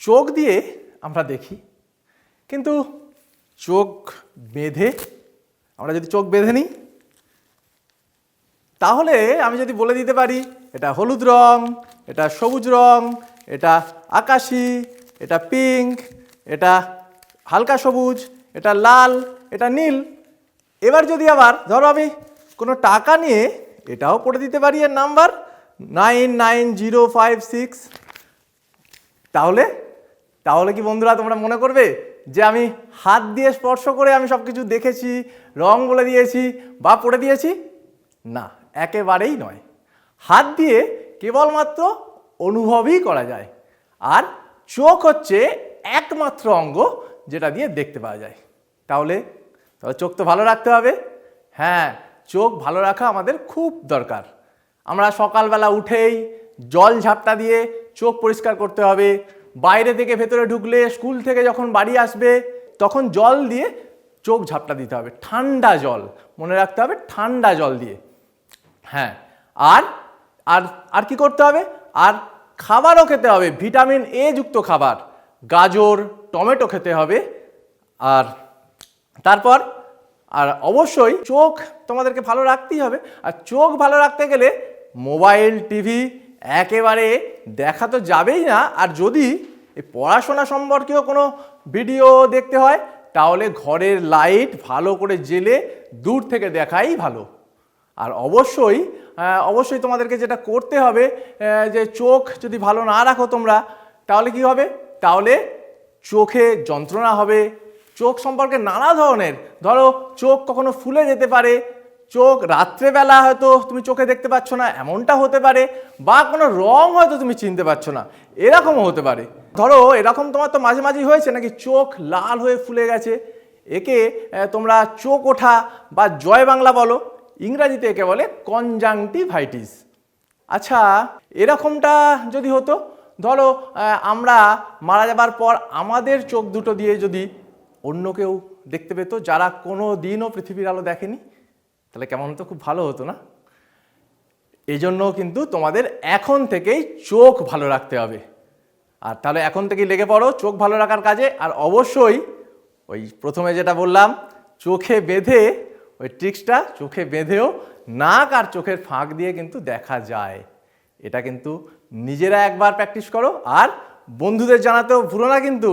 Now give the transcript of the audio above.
চোখ দিয়ে আমরা দেখি, কিন্তু চোখ বেঁধে আমরা যদি চোখ বেঁধে নিই তাহলে আমি যদি বলে দিতে পারি এটা হলুদ রং, এটা সবুজ রং, এটা আকাশি, এটা পিঙ্ক, এটা হালকা সবুজ, এটা লাল, এটা নীল। এবার যদি আবার ধরো আমি কোনো টাকা নিয়ে এটাও পড়ে দিতে পারি এর নাম্বার 99056, তাহলে তাহলে কি বন্ধুরা তোমরা মনে করবে যে আমি হাত দিয়ে স্পর্শ করে আমি সব কিছু দেখেছি, রং বলে দিয়েছি বা পড়ে দিয়েছি? না, একেবারেই নয়। হাত দিয়ে কেবলমাত্র অনুভবই করা যায়, আর চোখ হচ্ছে একমাত্র অঙ্গ যেটা দিয়ে দেখতে পাওয়া যায়। তাহলে চোখ তো ভালো রাখতে হবে। হ্যাঁ, চোখ ভালো রাখা আমাদের খুব দরকার। আমরা সকালবেলা উঠেই জল ঝাপটা দিয়ে চোখ পরিষ্কার করতে হবে। বাইরে থেকে ভেতরে ঢুকলে, স্কুল থেকে যখন বাড়ি আসবে তখন জল দিয়ে চোখ ঝাপটা দিতে হবে, ঠান্ডা জল, মনে রাখতে হবে ঠান্ডা জল দিয়ে। হ্যাঁ, আর আর আর কি করতে হবে? আর খাবারও খেতে হবে, ভিটামিন এ যুক্ত খাবার, গাজর, টমেটো খেতে হবে। আর তারপর আর অবশ্যই চোখ তোমাদেরকে ভালো রাখতেই হবে। আর চোখ ভালো রাখতে গেলে মোবাইল, টিভি একেবারে দেখা তো যাবেই না। আর যদি এই পড়াশোনা সম্পর্কেও কোনো ভিডিও দেখতে হয় তাহলে ঘরের লাইট ভালো করে জ্বেলে দূর থেকে দেখাই ভালো। আর অবশ্যই অবশ্যই তোমাদেরকে যেটা করতে হবে, যে চোখ যদি ভালো না রাখো তোমরা তাহলে কি হবে? তাহলে চোখে যন্ত্রণা হবে। চোখ সম্পর্কে নানা ধরনের, ধরো চোখ কখনো ফুলে যেতে পারে, চোখ রাত্রেবেলা হয়তো তুমি চোখে দেখতে পাচ্ছ না এমনটা হতে পারে, বা কোনো রং হয়তো তুমি চিনতে পারছো না এরকমও হতে পারে। ধরো এরকম তোমার তো মাঝে মাঝে হয়েছে নাকি, চোখ লাল হয়ে ফুলে গেছে, একে তোমরা চোখ ওঠা বা জয় বাংলা বলো, ইংরাজিতে একে বলে কনজাংটিভাইটিস। আচ্ছা, এরকমটা যদি হতো, ধরো আমরা মারা যাবার পর আমাদের চোখ দুটো দিয়ে যদি অন্য কেউ দেখতে পেত যারা কোনো দিনও পৃথিবীর আলো দেখেনি, তাহলে কেমন হতো? খুব ভালো হতো না? এই জন্য কিন্তু তোমাদের এখন থেকেই চোখ ভালো রাখতে হবে। আর তাহলে এখন থেকেই লেগে পড়ো চোখ ভালো রাখার কাজে। আর অবশ্যই ওই প্রথমে যেটা বললাম, চোখে বেঁধে, ওই ট্রিক্সটা চোখে বেঁধেও নাক আর চোখের ফাঁক দিয়ে কিন্তু দেখা যায়। এটা কিন্তু নিজেরা একবার প্র্যাকটিস করো, আর বন্ধুদের জানাতেও ভুলো না কিন্তু।